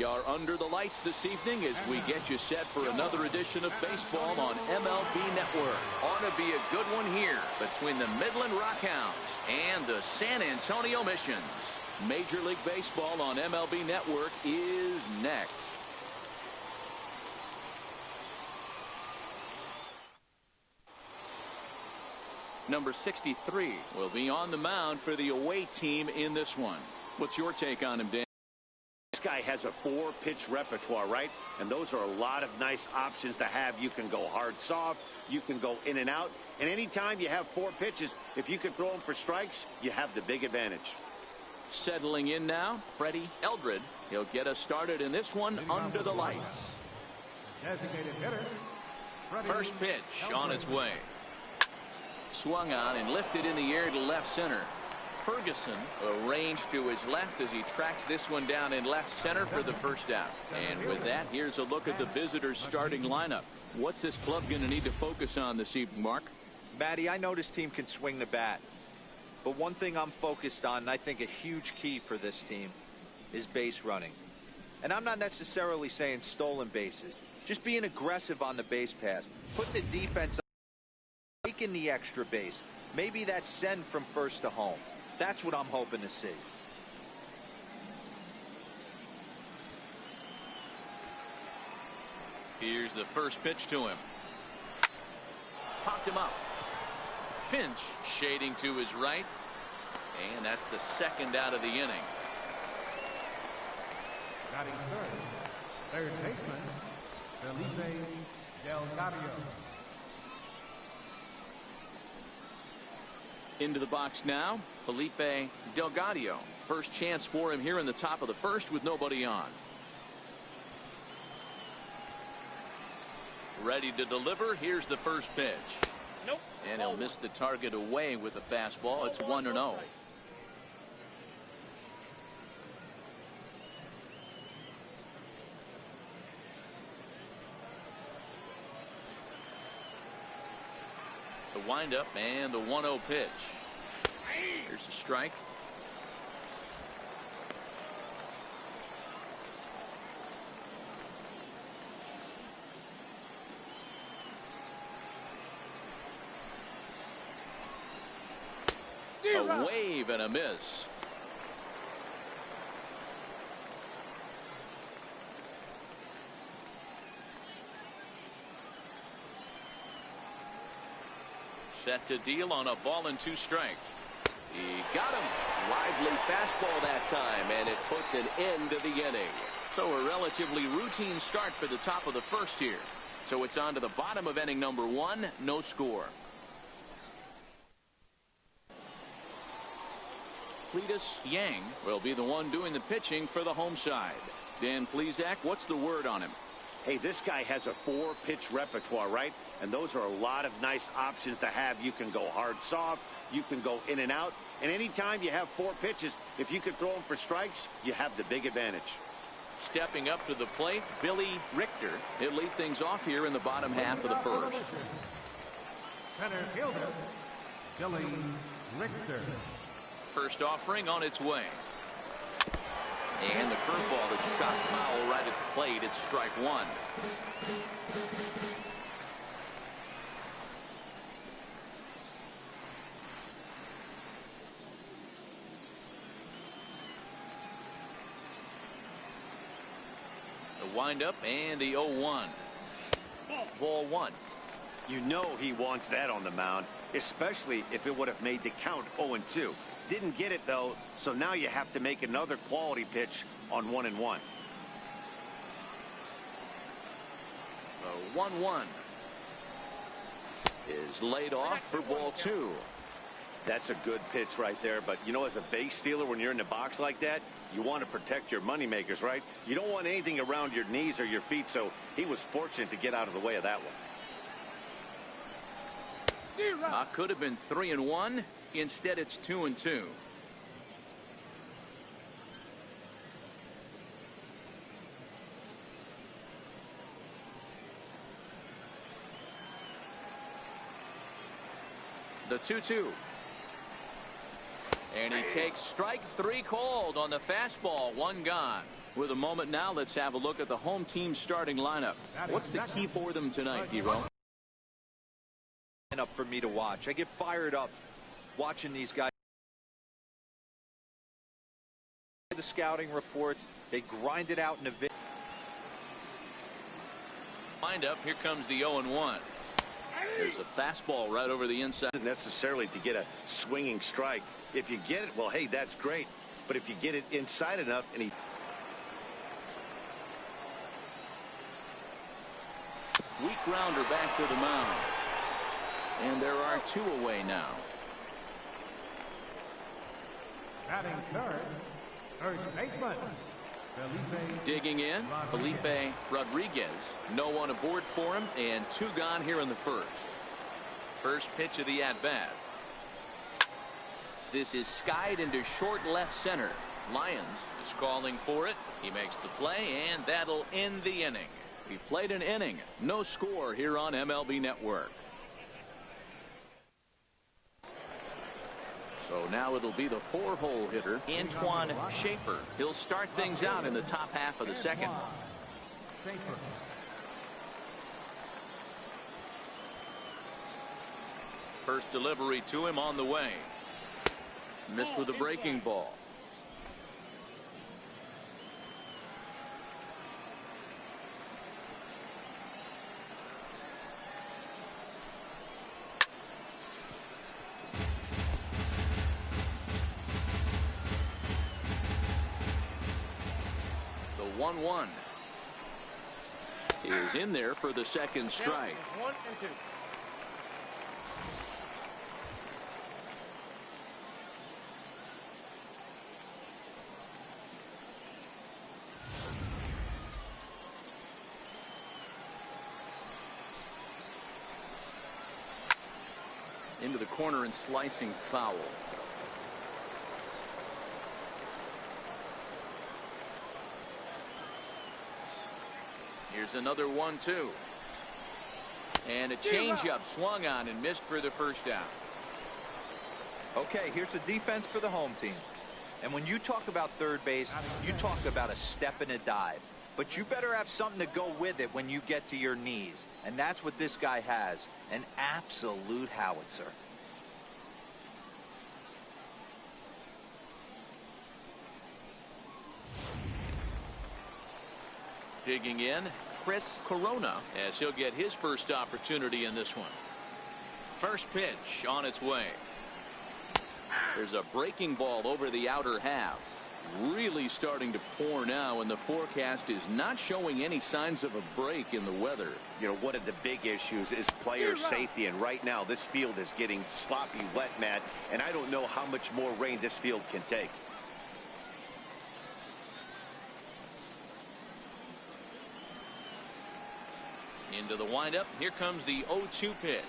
We are under the lights this evening as we get you set for another edition of baseball on MLB Network. Ought to be a good one here between the Midland Rockhounds and the San Antonio Missions. Major League Baseball on MLB Network is next. Number 63 will be on the mound for the away team in this one. What's your take on him, Dan? This guy has a 4-pitch repertoire, right? And those are a lot of nice options to have. You can go hard, soft. You can go in and out. And anytime you have 4 pitches, if you can throw them for strikes, you have the big advantage. Settling in now, Freddie Eldred. He'll get us started in this one under the lights. Designated hitter, First pitch on its way. Swung on and lifted in the air to left center. Ferguson arranged to his left as he tracks this one down in left center for the first out. And with that, here's a look at the visitors' starting lineup. What's this club going to need to focus on this evening, Mark? Matty, I know this team can swing the bat. But one thing I'm focused on, and I think a huge key for this team, is base running. And I'm not necessarily saying stolen bases. Just being aggressive on the base pass. Putting the defense up, taking the extra base. Maybe that's send from first to home. That's what I'm hoping to see. Here's the first pitch to him. Popped him up. Finch shading to his right. And that's the second out of the inning. batting third baseman, Felipe Delgado. Into the box now, Felipe Delgado. First chance for him here in the top of the first with nobody on. Ready to deliver. Here's the first pitch. Nope. And he'll miss the target away with the fastball. It's 1-0. The windup and the 1-0 pitch. Here's a strike. A wave and a miss. Set to deal on a ball and 2 strikes. He got him. Lively fastball that time, and it puts an end to the inning. So a relatively routine start for the top of the first here. So it's on to the bottom of inning number 1. No score. Cletus Yang will be the one doing the pitching for the home side. Dan Plesac, what's the word on him? Hey, this guy has a 4-pitch repertoire, right? And those are a lot of nice options to have. You can go hard, soft. You can go in and out. And anytime you have 4 pitches, if you can throw them for strikes, you have the big advantage. Stepping up to the plate, Billy Richter. He'll lead things off here in the bottom half of the first. Center fielder, Billy Richter. First offering on its way. And the curveball that's chopped foul right at the plate. It's strike 1. The windup and the 0-1. Ball 1. You know he wants that on the mound, especially if it would have made the count 0-2. Didn't get it, though, so now you have to make another quality pitch on 1-1. The 1-1 is laid off for ball 2. That's a good pitch right there, but you know, as a base stealer, when you're in the box like that, you want to protect your money makers, right? You don't want anything around your knees or your feet, so he was fortunate to get out of the way of that one. Could have been 3-1. Instead, it's 2-2. The 2-2. And he takes strike 3 called on the fastball. 1 gone. With a moment now, let's have a look at the home team starting lineup. What's the key for them tonight, Hero? Up for me to watch. I get fired up watching these guys. The scouting reports, they grind it out in a video. Wind up, here comes the 0-1. There's a fastball right over the inside. Necessarily to get a swinging strike. If you get it, well, hey, that's great. But if you get it inside enough and he... Weak grounder back to the mound. And there are 2 away now. Batting third, third baseman. Digging in, Felipe Rodriguez. No one aboard for him, and 2 gone here in the first. First pitch of the at-bat. This is skied into short left center. Lyons is calling for it. He makes the play, and that'll end the inning. We played an inning. No score here on MLB Network. So now it'll be the 4-hole hitter, Antoine Schaefer. He'll start things out in the top half of the second. First delivery to him on the way. Missed with a breaking ball. The 1-1 is in there for the second strike. 1 and 2. Into the corner and slicing foul. Here's another 1-2. And a changeup swung on and missed for the first down. Okay, here's the defense for the home team. And when you talk about third base, you talk about a step and a dive. But you better have something to go with it when you get to your knees. And that's what this guy has. An absolute howitzer. Digging in, Chris Corona, as he'll get his first opportunity in this one. First pitch on its way. There's a breaking ball over the outer half. Really starting to pour now, and the forecast is not showing any signs of a break in the weather. You know, one of the big issues is player safety, and right now this field is getting sloppy wet, Matt, and I don't know how much more rain this field can take. Into the windup. Here comes the 0-2 pitch.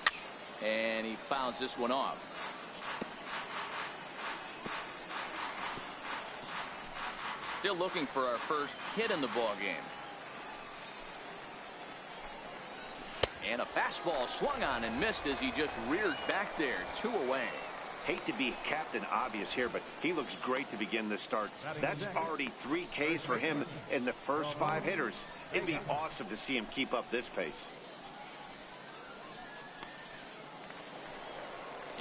And he fouls this one off. Still looking for our first hit in the ball game. And a fastball swung on and missed as he just reared back there. 2 away. Hate to be Captain Obvious here, but he looks great to begin this start. That's already 3 Ks for him in the first 5 hitters. It'd be awesome to see him keep up this pace.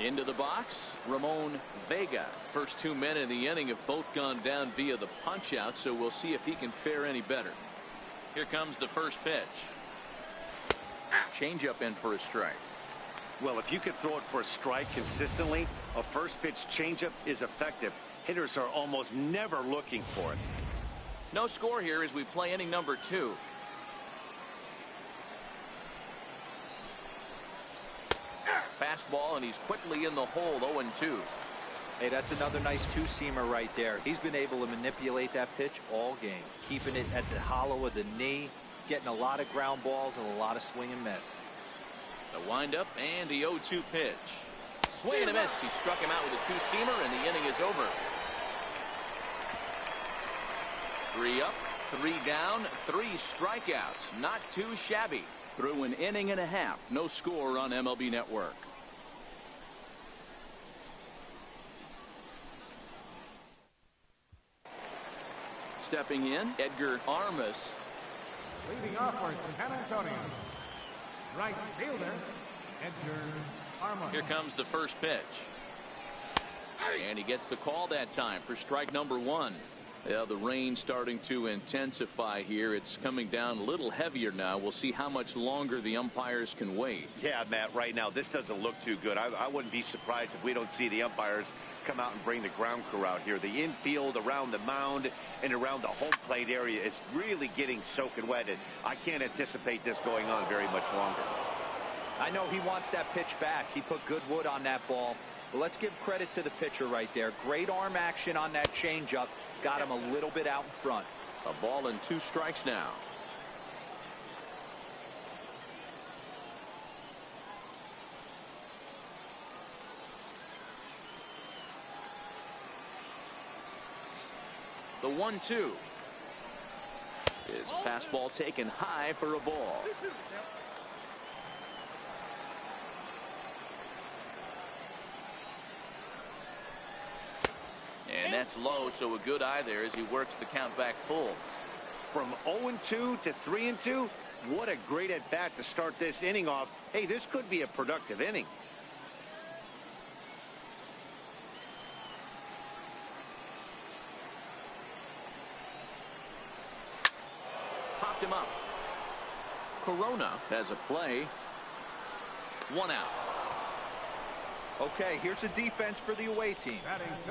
Into the box, Ramon Vega. First 2 men in the inning have both gone down via the punch out, so we'll see if he can fare any better. Here comes the first pitch. Changeup in for a strike. Well, if you could throw it for a strike consistently, a first pitch changeup is effective. Hitters are almost never looking for it. No score here as we play inning number 2. Fastball, and he's quickly in the hole. 0-2. Hey, that's another nice 2-seamer right there. He's been able to manipulate that pitch all game, keeping it at the hollow of the knee, getting a lot of ground balls and a lot of swing and miss. The windup and the 0-2 pitch. Swing and a miss. He struck him out with a 2-seamer, and the inning is over. 3 up, 3 down, 3 strikeouts. Not too shabby. Through an inning and a half. No score on MLB Network. stepping in, Edgar Armas. Leading off for San Antonio, right fielder, Edgar Armas. Here comes the first pitch. And he gets the call that time for strike number one. Yeah, the rain starting to intensify here. It's coming down a little heavier now. We'll see how much longer the umpires can wait. Yeah, Matt, right now this doesn't look too good. I wouldn't be surprised if we don't see the umpires come out and bring the ground crew out here. The infield around the mound and around the home plate area is really getting soaking wet, and I can't anticipate this going on very much longer. I know he wants that pitch back. He put good wood on that ball. But let's give credit to the pitcher right there. Great arm action on that changeup. Got him a little bit out in front. A ball and 2 strikes now. The 1-2. His fastball taken high for a ball. And that's low, so a good eye there as he works the count back full. From 0-2 to 3-2, what a great at-bat to start this inning off. Hey, this could be a productive inning. Popped him up. Corona has a play. 1 out. Okay, here's a defense for the away team.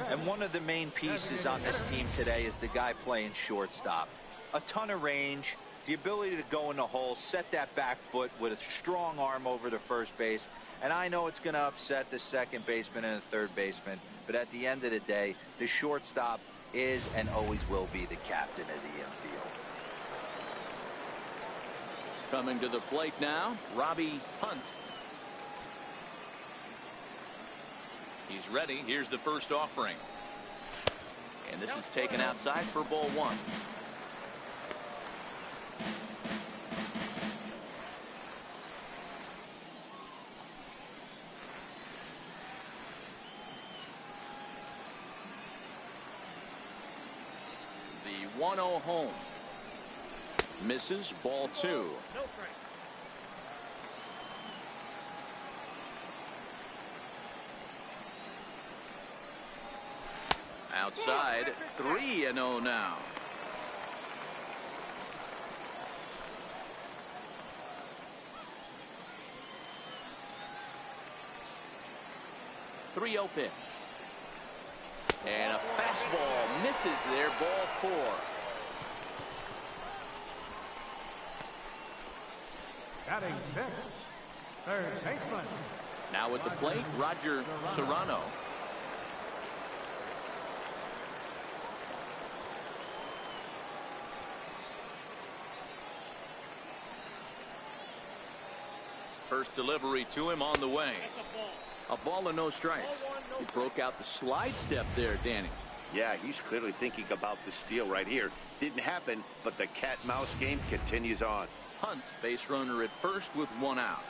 And one of the main pieces on this team today is the guy playing shortstop. A ton of range, the ability to go in the hole, set that back foot with a strong arm over the first base. And I know it's going to upset the second baseman and the third baseman, but at the end of the day, the shortstop is and always will be the captain of the infield. Coming to the plate now, Robbie Hunt. He's ready. Here's the first offering. And this is taken outside for ball 1. The 1-0 home. Misses, ball 2. No strike. Outside, 3-0 now. .3-0 pitch. And a fastball misses there, ball 4. Batting 6th, third baseman. Now at the plate, Roger Serrano. First delivery to him on the way. A ball and no strikes. He broke out the slide step there, Danny. Yeah, he's clearly thinking about the steal right here. Didn't happen, but the cat-mouse game continues on. Hunt, base runner at first with 1 out.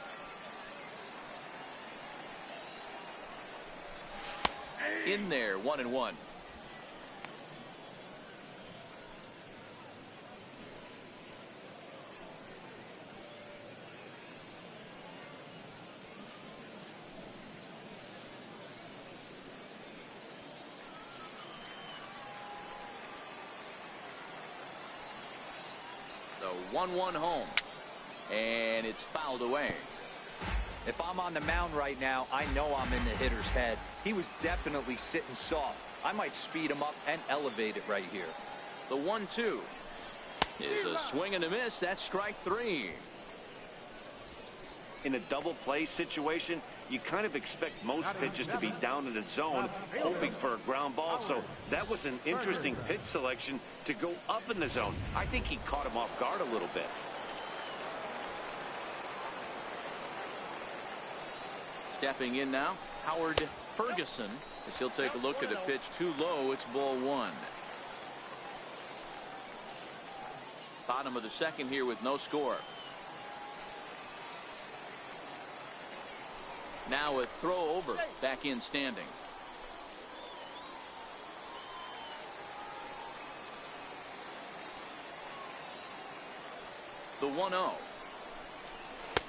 In there, 1-1. The 1-1 home. And it's fouled away. If I'm on the mound right now, I know I'm in the hitter's head. He was definitely sitting soft. I might speed him up and elevate it right here. The 1-2 is a swing and a miss. That's strike 3. In a double play situation, you kind of expect most pitches to be down in the zone, hoping for a ground ball. So that was an interesting pitch selection to go up in the zone. I think he caught him off guard a little bit. Stepping in now, Howard Ferguson, as he'll take a look at a pitch too low. It's ball 1. Bottom of the second here with no score. Now a throw over, back in standing. The 1-0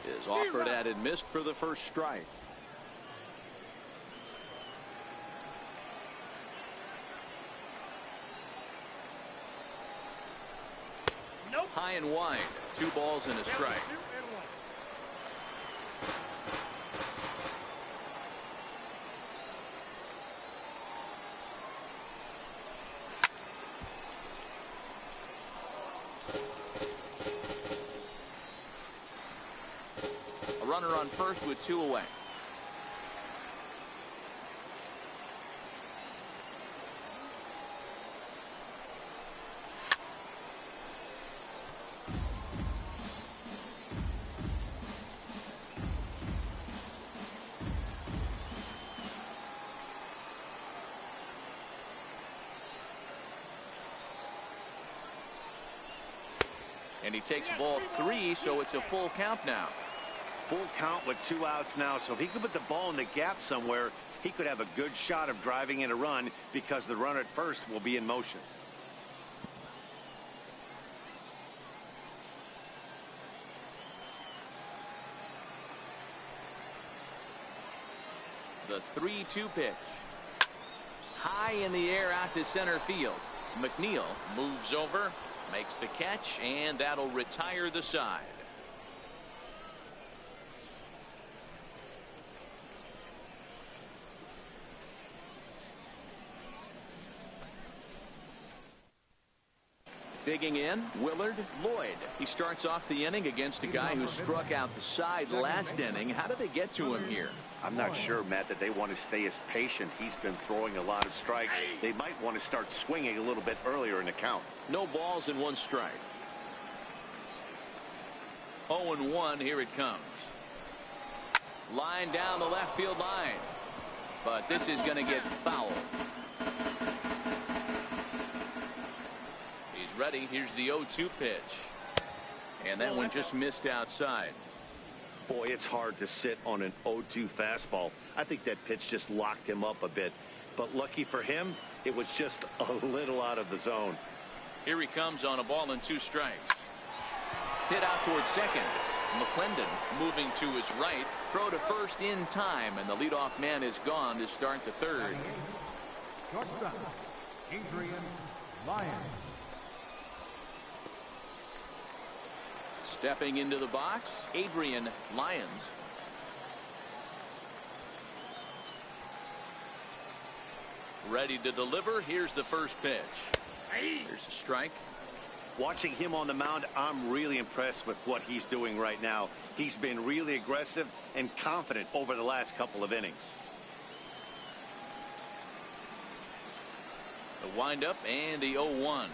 is offered at and missed for the first strike. Nope. High and wide. 2 balls and a strike. A runner on first with 2 away. And he takes ball 3, so it's a full count now. Full count with 2 outs now, so if he could put the ball in the gap somewhere, he could have a good shot of driving in a run because the runner at first will be in motion. The 3-2 pitch. High in the air out to center field. McNeil moves over, makes the catch, and that'll retire the side. Digging in, Willard Lloyd. He starts off the inning against a guy who struck out the side last inning. How did they get to him here? I'm not sure, Matt, that they want to stay as patient. He's been throwing a lot of strikes. They might want to start swinging a little bit earlier in the count. No balls and 1 strike. 0-1, here it comes. Line down the left field line. But this is going to get fouled. He's ready. Here's the 0-2 pitch. And that one just missed outside. Boy, it's hard to sit on an 0-2 fastball. I think that pitch just locked him up a bit. But lucky for him, it was just a little out of the zone. Here he comes on a ball and 2 strikes. Hit out towards second. McClendon moving to his right. Throw to first in time, and the leadoff man is gone to start the third. Shortstop, Adrian Lyons. Stepping into the box, Adrian Lyons. Ready to deliver. Here's the first pitch. Here's a strike. Watching him on the mound, I'm really impressed with what he's doing right now. He's been really aggressive and confident over the last couple of innings. The windup and the 0-1.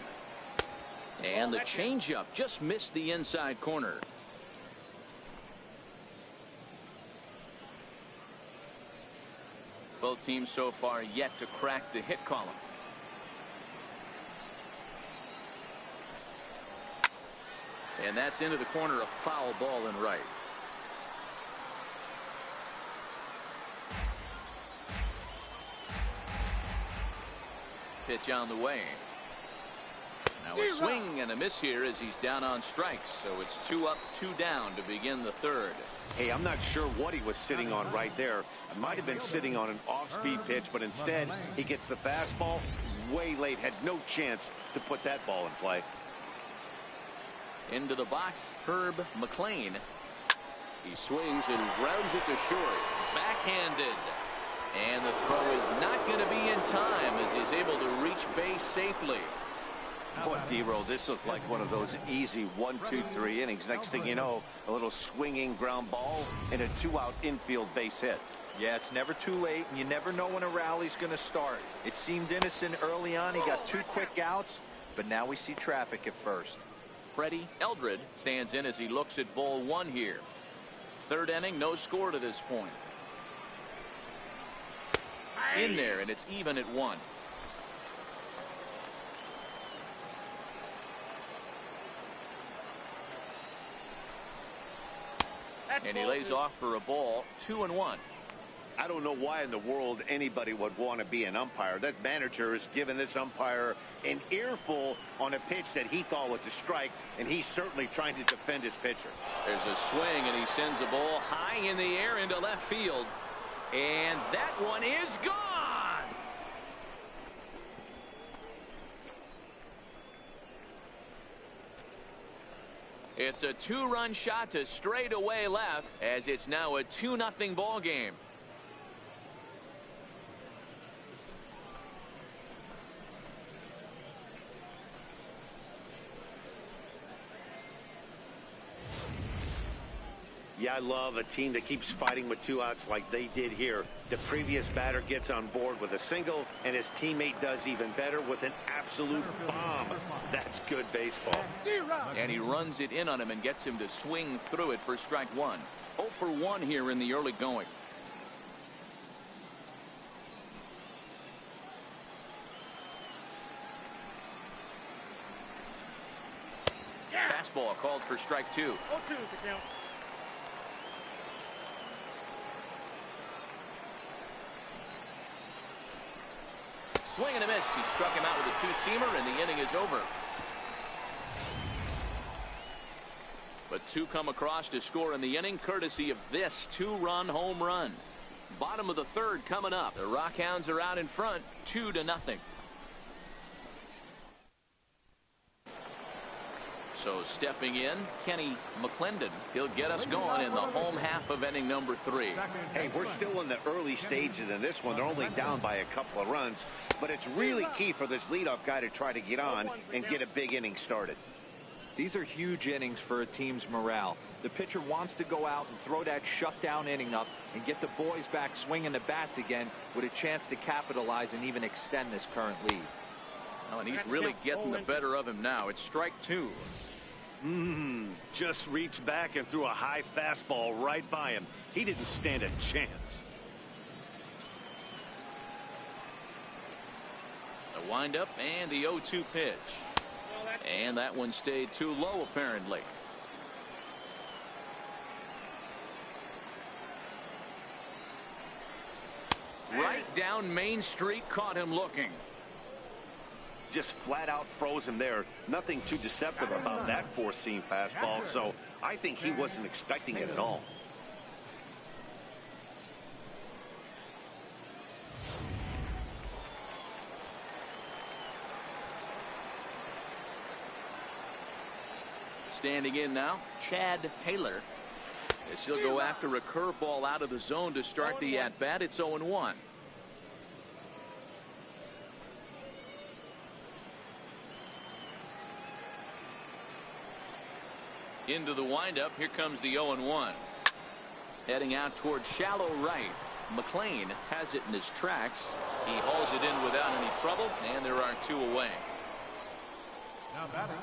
And the changeup just missed the inside corner. Both teams so far yet to crack the hit column. And that's into the corner, a foul ball in right. Pitch on the way. Now a swing and a miss here as he's down on strikes. So it's 2 up, 2 down to begin the third. Hey, I'm not sure what he was sitting on right there. It might have been sitting on an off-speed pitch, but instead he gets the fastball way late. Had no chance to put that ball in play. Into the box, Herb McLean. He swings and grounds it to short. Backhanded. And the throw is not going to be in time as he's able to reach base safely. Boy, D-Roll, this looked like one of those easy 1, 2, 3 innings. Next thing you know, a little swinging ground ball and a 2-out infield base hit. Yeah, it's never too late, and you never know when a rally's going to start. It seemed innocent early on. He got 2 quick outs, but now we see traffic at first. Freddie Eldred stands in as he looks at ball 1 here. Third inning, no score to this point. In there, and it's even at 1. And he lays off for a ball, 2-1. I don't know why in the world anybody would want to be an umpire. That manager has given this umpire an earful on a pitch that he thought was a strike, and he's certainly trying to defend his pitcher. There's a swing, and he sends the ball high in the air into left field. And that one is gone. It's a 2-run shot to straightaway left, as it's now a 2-0 ball game. Yeah, I love a team that keeps fighting with 2 outs like they did here. The previous batter gets on board with a single, and his teammate does even better with an absolute bomb. That's good baseball. And he runs it in on him and gets him to swing through it for strike 1. 0 for 1 here in the early going. Fastball called for strike 2. 0-2 the count. Swing and a miss. He struck him out with a 2-seamer, and the inning is over. But 2 come across to score in the inning, courtesy of this 2-run home run. Bottom of the 3rd coming up. The Rockhounds are out in front, 2-0. So stepping in, Kenny McClendon. He'll get us going in the home half of inning number 3. Hey, we're still in the early stages in this one. They're only down by a couple of runs, but it's really key for this leadoff guy to try to get on and get a big inning started. These are huge innings for a team's morale. The pitcher wants to go out and throw that shutdown inning up and get the boys back swinging the bats again with a chance to capitalize and even extend this current lead. Oh, and he's really getting the better of him now. It's strike 2. Just reached back and threw a high fastball right by him. He didn't stand a chance. The windup and the 0-2 pitch. And that one stayed too low, apparently. Right down Main Street, caught him looking. Just flat out froze him there. Nothing too deceptive about that 4-seam fastball, so I think he wasn't expecting it at all. Standing in now, Chad Taylor. As he'll go after a curveball out of the zone to start the at-bat. It's 0-1. Into the windup. Here comes the 0-1. Heading out towards shallow right. McLean has it in his tracks. He hauls it in without any trouble, and there are 2 away. Now batting,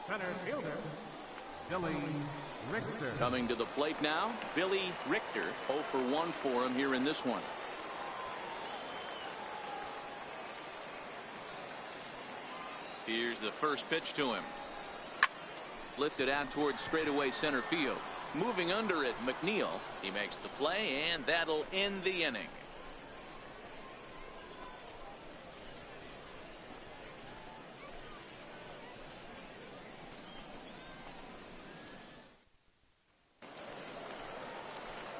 center fielder, Billy Richter. Coming to the plate now, Billy Richter. 0 for 1 for him here in this one. Here's the first pitch to him. Lifted out towards straightaway center field. Moving under it, McNeil. He makes the play, and that'll end the inning.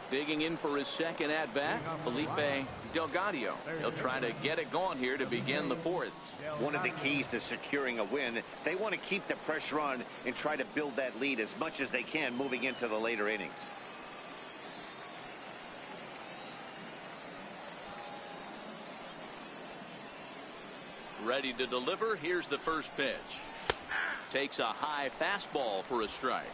Digging in for his second at-bat, Felipe Delgado. He'll try to get it going here to begin the 4th. One of the keys to securing a win, they want to keep the pressure on and try to build that lead as much as they can moving into the later innings. Ready to deliver. Here's the first pitch. Takes a high fastball for a strike.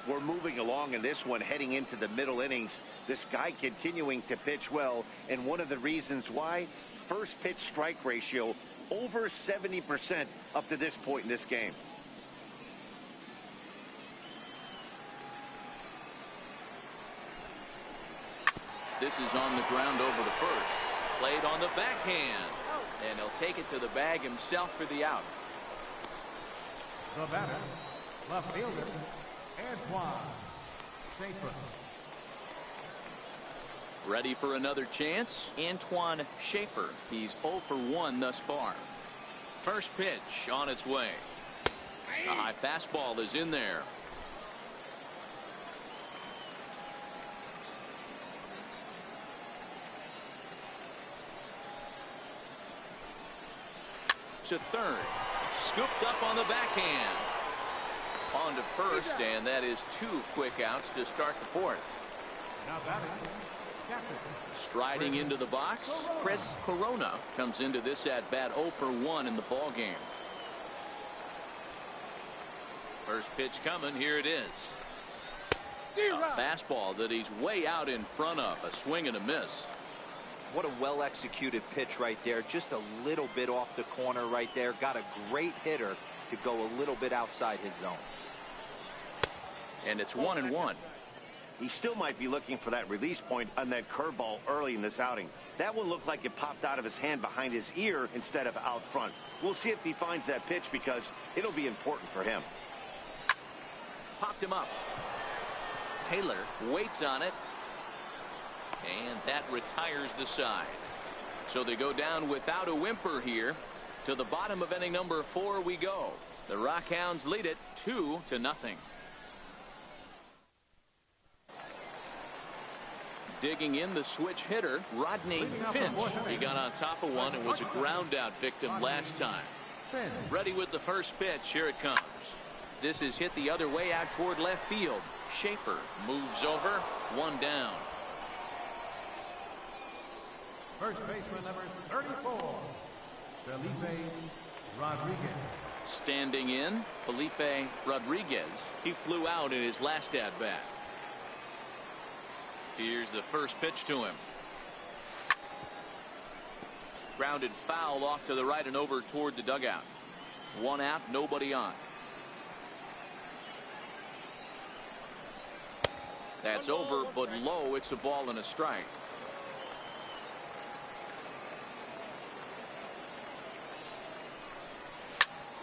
We're moving along in this one, heading into the middle innings. This guy continuing to pitch well, and one of the reasons why, first pitch strike ratio over 70% up to this point in this game. This is on the ground over the first. Played on the backhand, and he'll take it to the bag himself for the out. The batter, left fielder, Antoine Schaefer. Ready for another chance? Antoine Schaefer. He's 0 for 1 thus far. First pitch on its way. A high fastball is in there. To third. Scooped up on the backhand. On to first, and that is 2 quick outs to start the fourth. Now batting, captain. Striding into the box, Chris Corona comes into this at bat 0 for 1 in the ball game. First pitch coming. Here it is. A fastball that he's way out in front of. A swing and a miss. What a well-executed pitch right there. Just a little bit off the corner right there. Got a great hitter to go a little bit outside his zone. And it's 1-1. He still might be looking for that release point on that curveball early in this outing. That one looked like it popped out of his hand behind his ear instead of out front. We'll see if he finds that pitch because it'll be important for him. Popped him up. Taylor waits on it. And that retires the side. So they go down without a whimper here. To the bottom of inning number 4 we go. The Rockhounds lead it 2-0. Digging in the switch hitter, Rodney Finch. He got on top of one and was a ground out victim last time. Ready with the first pitch. Here it comes. This is hit the other way out toward left field. Schaefer moves over. 1 down. First baseman number 34, Felipe Rodriguez. Standing in, Felipe Rodriguez. He flew out in his last at bat. Here's the first pitch to him. Grounded foul off to the right and over toward the dugout. 1 out, nobody on. That's over, but low. It's a ball and a strike.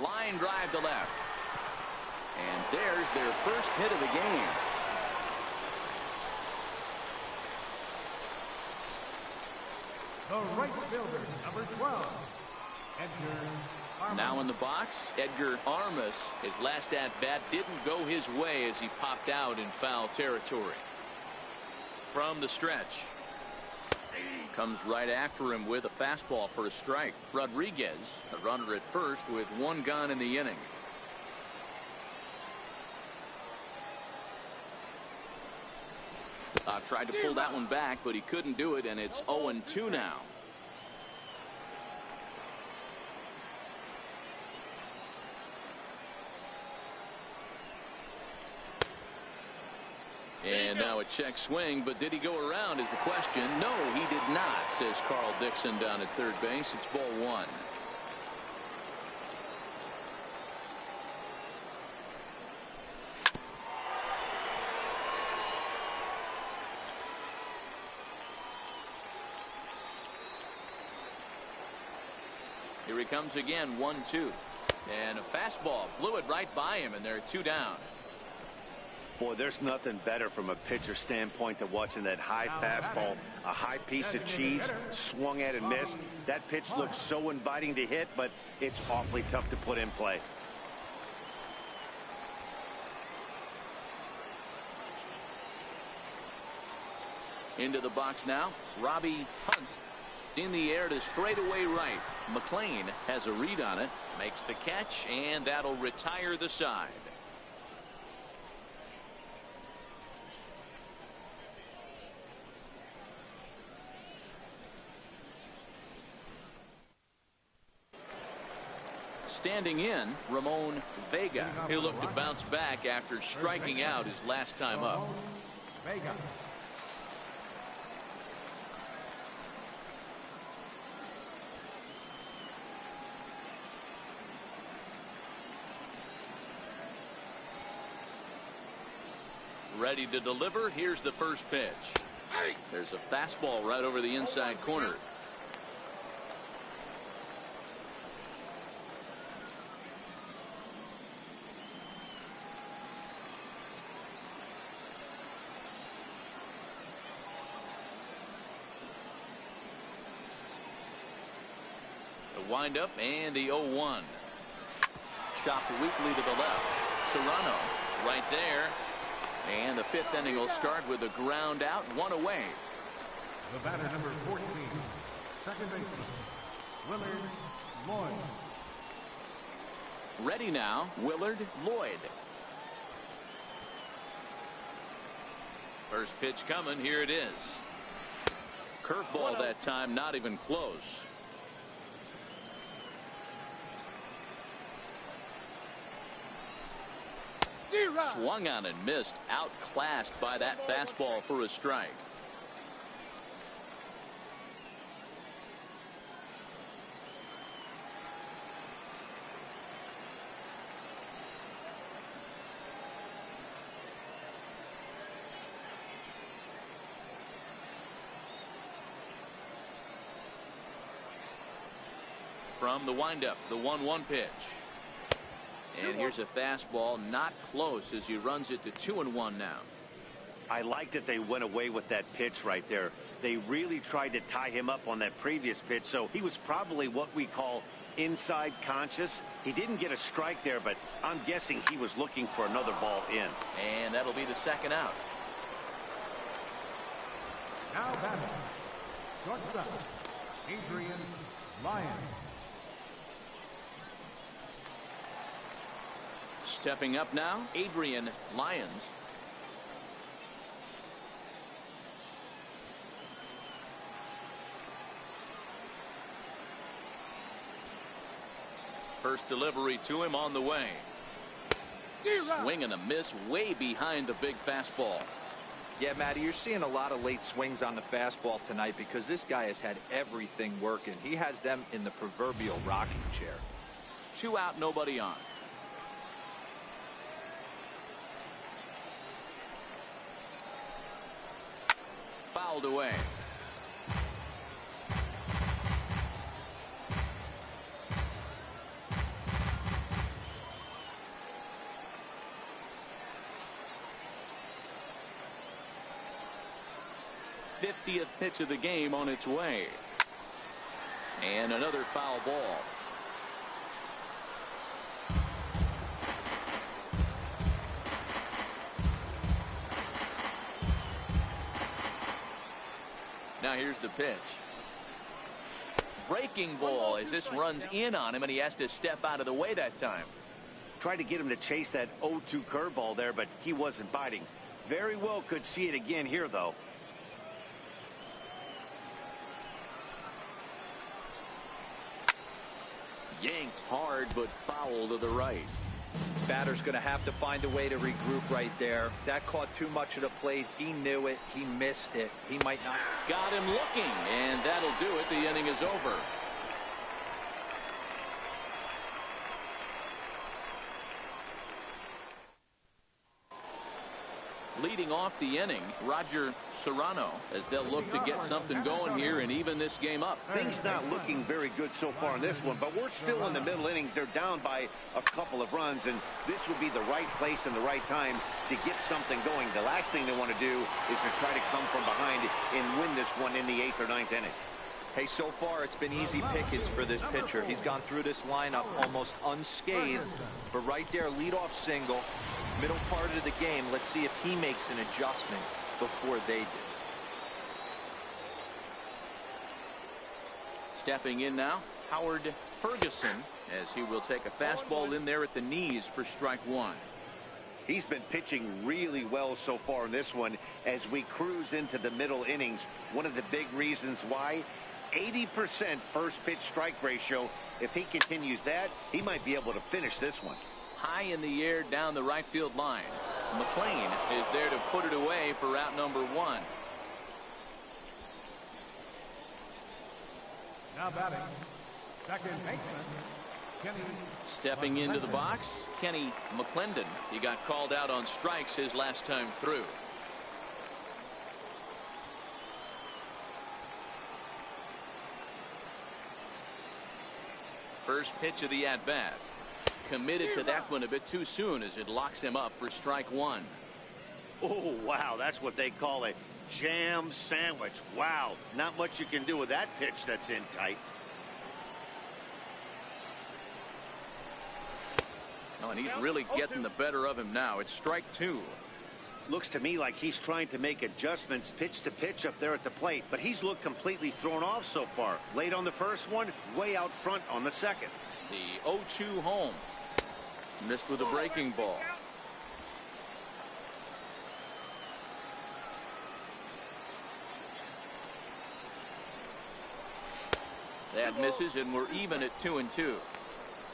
Line drive to left. And there's their first hit of the game. The right fielder, number 12, Edgar Armas. Now in the box, Edgar Armas. His last at-bat didn't go his way as he popped out in foul territory. From the stretch. Comes right after him with a fastball for a strike. Rodriguez, a runner at first with 1 gone in the inning. Tried to pull that one back, but he couldn't do it, and it's 0-2 now. And now a check swing, but did he go around is the question. No, he did not, says Carl Dixon down at third base. It's ball 1. Here he comes again, 1-2. And a fastball blew it right by him, and they're 2 down. Boy, there's nothing better from a pitcher standpoint than watching that high fastball, a high piece of cheese, swung at and missed. That pitch looks so inviting to hit, but it's awfully tough to put in play. Into the box now, Robbie Hunt. In the air to straightaway right. McLean has a read on it, makes the catch, and that'll retire the side. Standing in, Ramon Vega. He'll look to bounce back after striking out his last time up. Vega. Ready to deliver. Here's the first pitch. There's a fastball right over the inside corner. windup and the 0-1. Chopped weakly to the left. Serrano right there. And the 5th inning will start with a ground out, 1 away. The batter, number 14, second baseman, Willard Lloyd. Ready now, Willard Lloyd. First pitch coming. Here it is. Curveball that time, not even close. Swung on and missed. Outclassed by that fastball for a strike. From the windup, the 1-1 pitch. And here's a fastball, not close, as he runs it to 2-1 now. I like that they went away with that pitch right there. They really tried to tie him up on that previous pitch, so he was probably what we call inside conscious. He didn't get a strike there, but I'm guessing he was looking for another ball in. And that'll be the second out. Now batting, shortstop, Adrian Lyons. Stepping up now, Adrian Lyons. First delivery to him on the way. Swing and a miss way behind the big fastball. Yeah, Matty, you're seeing a lot of late swings on the fastball tonight because this guy has had everything working. He has them in the proverbial rocking chair. 2 out, nobody on. Fouled away. '50th pitch of the game on its way. And another foul ball. Now here's the pitch. Breaking ball as this runs in on him, and he has to step out of the way that time. Tried to get him to chase that 0-2 curveball there, but he wasn't biting. Very well could see it again here, though. Yanked hard, but foul to the right. Batter's going to have to find a way to regroup right there. That caught too much of the plate. He knew it. He missed it. He might not. Got him looking, and that'll do it. The inning is over. Leading off the inning, Roger Serrano, as they'll look to get something going here and even this game up. Things not looking very good so far in this one, but we're still in the middle innings. They're down by a couple of runs, and this would be the right place and the right time to get something going. The last thing they want to do is to try to come from behind and win this one in the 8th or 9th inning. Hey, so far it's been easy pickings for this pitcher. He's gone through this lineup almost unscathed, but right there, leadoff single, middle part of the game. Let's see if he makes an adjustment before they do. Stepping in now, Howard Ferguson, as he will take a fastball in there at the knees for strike 1. He's been pitching really well so far in this one as we cruise into the middle innings. One of the big reasons why, 80% first pitch strike ratio. If he continues that, he might be able to finish this one. High in the air down the right field line. McLean is there to put it away for out number 1. Now batting, second baseman, Kenny. Stepping into the box, Kenny McClendon. He got called out on strikes his last time through. First pitch of the at-bat. Committed to that one a bit too soon as it locks him up for strike 1. Oh, wow, that's what they call a jam sandwich. Wow, not much you can do with that pitch that's in tight. Oh, and he's really getting the better of him now. It's strike 2. Looks to me like he's trying to make adjustments pitch to pitch up there at the plate, but he's looked completely thrown off so far. Late on the first one, way out front on the second. The 0-2 home. Missed with a breaking ball. That misses, and we're even at 2-2.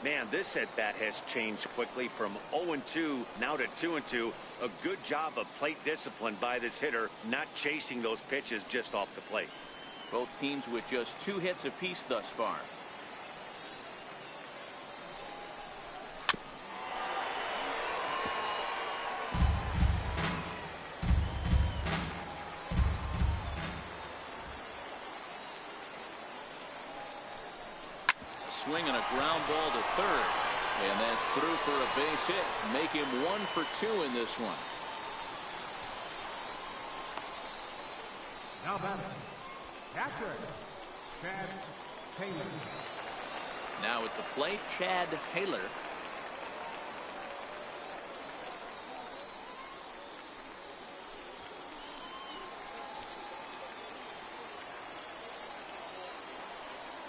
Man, this at-bat has changed quickly from 0-2 now to 2-2. A good job of plate discipline by this hitter, not chasing those pitches just off the plate. Both teams with just 2 hits apiece thus far. Swing and a ground ball to third, and that's through for a base hit. Make him 1 for 2 in this one. Now batting, catcher, Chad Taylor. Now at the plate, Chad Taylor.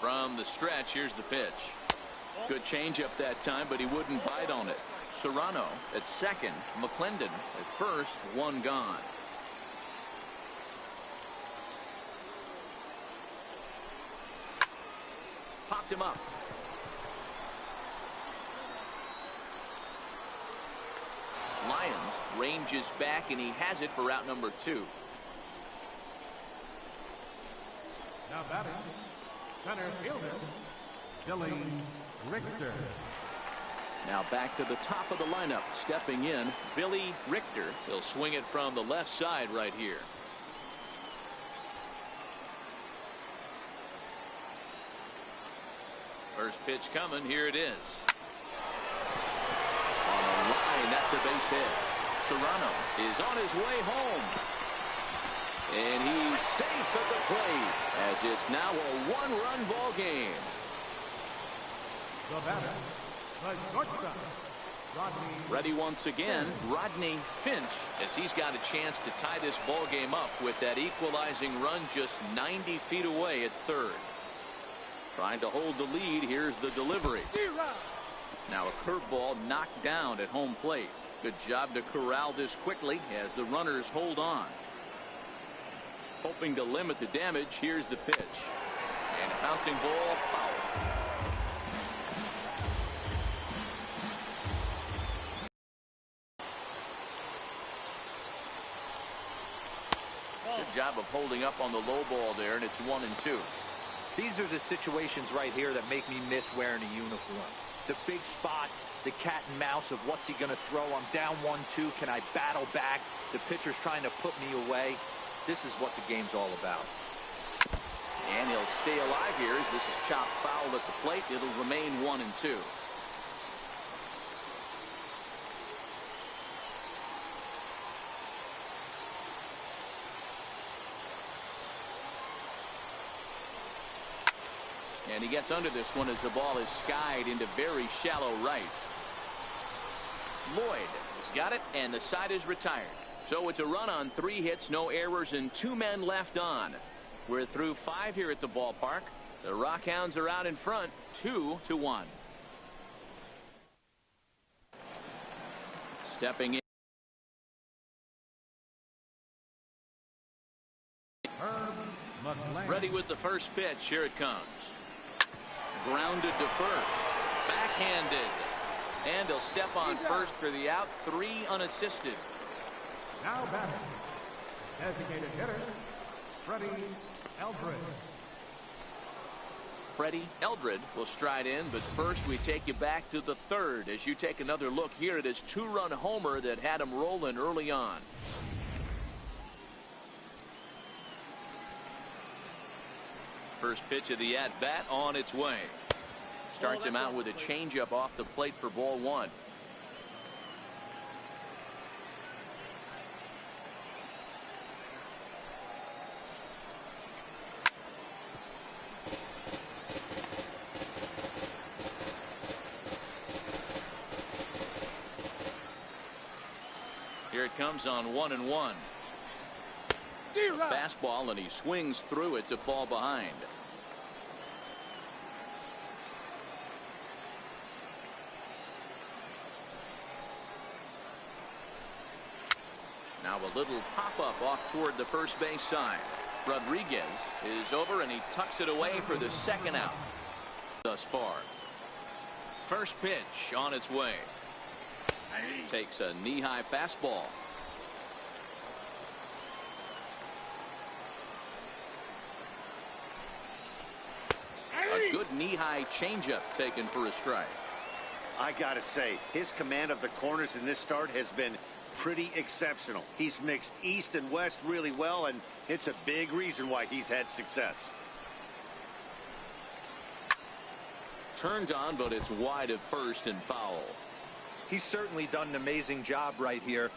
From the stretch, here's the pitch. Good changeup that time, but he wouldn't bite on it. Serrano at second, McClendon at first, 1 gone. Popped him up. Lyons ranges back, and he has it for out number 2. Now batting, center fielder, Billy Richter. Now back to the top of the lineup. Stepping in, Billy Richter. He'll swing it from the left side right here. First pitch coming. Here it is. On the line, that's a base hit. Serrano is on his way home. And he's safe at the plate, as it's now a 1-run ball game. The batter, the shortstop, Rodney. Ready once again, Rodney Finch, as he's got a chance to tie this ball game up with that equalizing run just 90 feet away at third. Trying to hold the lead. Here's the delivery. Now a curveball knocked down at home plate. Good job to corral this quickly as the runners hold on. Hoping to limit the damage. Here's the pitch. And a bouncing ball foul. Good job of holding up on the low ball there, and it's 1-2. These are the situations right here that make me miss wearing a uniform. The big spot, the cat and mouse of what's he going to throw. I'm down 1-2. Can I battle back? The pitcher's trying to put me away. This is what the game's all about. And he'll stay alive here as this is chopped foul at the plate. It'll remain 1-2. And he gets under this one as the ball is skied into very shallow right. Lloyd has got it, and the side is retired. So it's a run on 3 hits, no errors, and 2 men left on. We're through 5 here at the ballpark. The Rockhounds are out in front, 2-1. Stepping in. Ready with the first pitch. Here it comes. Grounded to first. Backhanded. And he'll step on first for the out. 3 unassisted. Now batting, designated hitter, Freddie Eldred. Freddie Eldred will stride in, but first we take you back to the third as you take another look here at his 2-run homer that had him rolling early on. First pitch of the at-bat on its way. Starts him out with a changeup off the plate for ball 1. Here it comes on 1-1. A fastball, and he swings through it to fall behind. Now a little pop-up off toward the first base side. Rodriguez is over, and he tucks it away for the second out thus far. First pitch on its way. Takes a knee-high fastball. A good knee-high changeup taken for a strike. I gotta say, his command of the corners in this start has been pretty exceptional. He's mixed east and west really well, and it's a big reason why he's had success. Turned on, but it's wide of first and foul. He's certainly done an amazing job right here,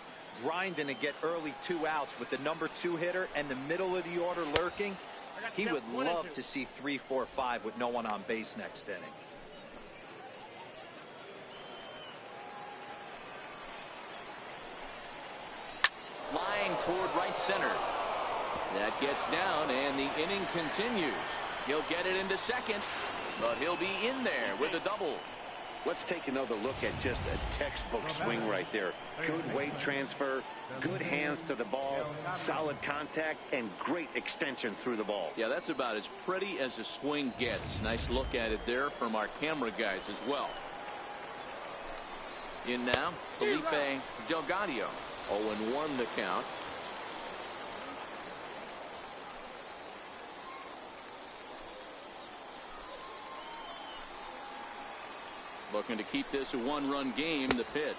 grinding to get early 2 outs with the #2 hitter and the middle of the order lurking. He would love to see 3, 4, 5 with no one on base next inning. Line toward right center. That gets down, and the inning continues. He'll get it into second, but he'll be in there with a double. Let's take another look at just a textbook swing right there. Good weight transfer, good hands to the ball, solid contact, and great extension through the ball. Yeah, that's about as pretty as a swing gets. Nice look at it there from our camera guys as well. In now, Felipe Delgado. 0-1 the count. Looking to keep this a one-run game. The pitch.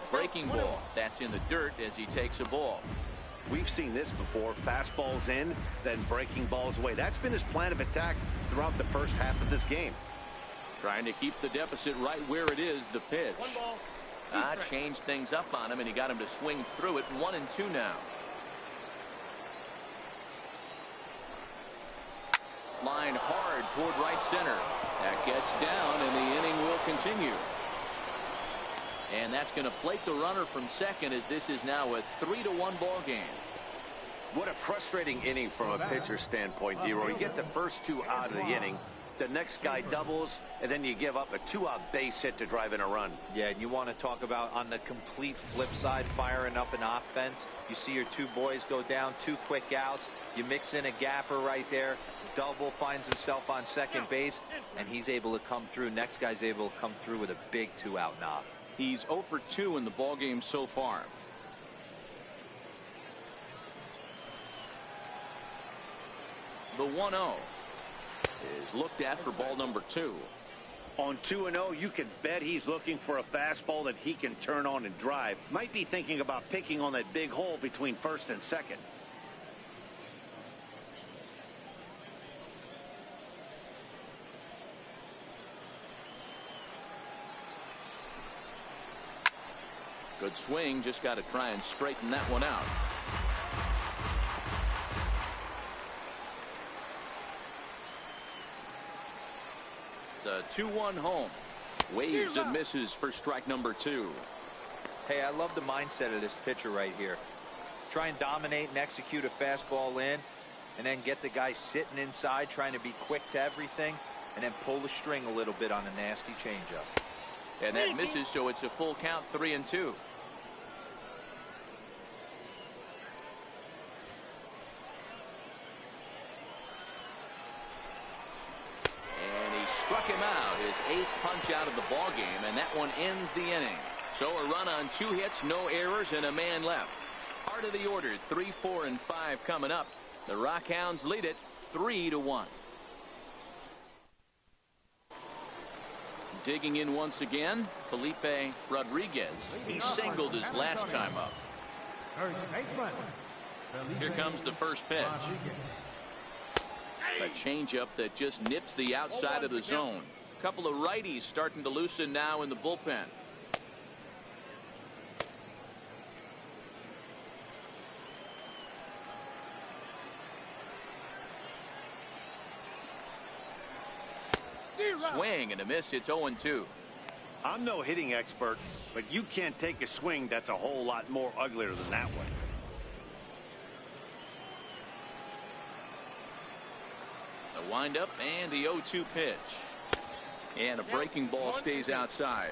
Breaking ball. That's in the dirt as he takes a ball. We've seen this before. Fastballs in, then breaking balls away. That's been his plan of attack throughout the first half of this game. Trying to keep the deficit right where it is. The pitch. Changed things up on him, and he got him to swing through it. 1-2 now. Line hard toward right center. That gets down, and the inning will continue. And that's going to plate the runner from second, as this is now a 3-1 ball game. What a frustrating inning from a pitcher standpoint, D-Roy. You get the first 2 out of the inning. The next guy doubles, and then you give up a 2-out base hit to drive in a run. Yeah, and you want to talk about on the complete flip side, firing up an offense. You see your 2 boys go down, 2 quick outs. You mix in a gapper right there. Double, finds himself on second base, and he's able to come through. Next guy's able to come through with a big 2-out knock. He's 0 for 2 in the ball game so far. The 1-0 is looked at for ball number 2. On 2-0, you can bet he's looking for a fastball that he can turn on and drive. Might be thinking about picking on that big hole between first and second. Good swing, just got to try and straighten that one out. The 2-1 home. Waves and misses for strike number 2. Hey, I love the mindset of this pitcher right here. Try and dominate and execute a fastball in, and then get the guy sitting inside trying to be quick to everything, and then pull the string a little bit on a nasty changeup. And that misses, so it's a full count, 3-2. Struck him out, his 8th punch out of the ball game, and that one ends the inning. So a run on 2 hits, no errors, and a man left. Part of the order, 3, 4, and 5 coming up. The Rockhounds lead it 3-1. Digging in once again, Felipe Rodriguez. He singled his last time up. Here comes the first pitch. A changeup that just nips the outside of the zone. A couple of righties starting to loosen now in the bullpen. Swing and a miss. It's 0-2. I'm no hitting expert, but you can't take a swing that's a whole lot more uglier than that one. The windup and the 0-2 pitch. And a breaking ball stays outside.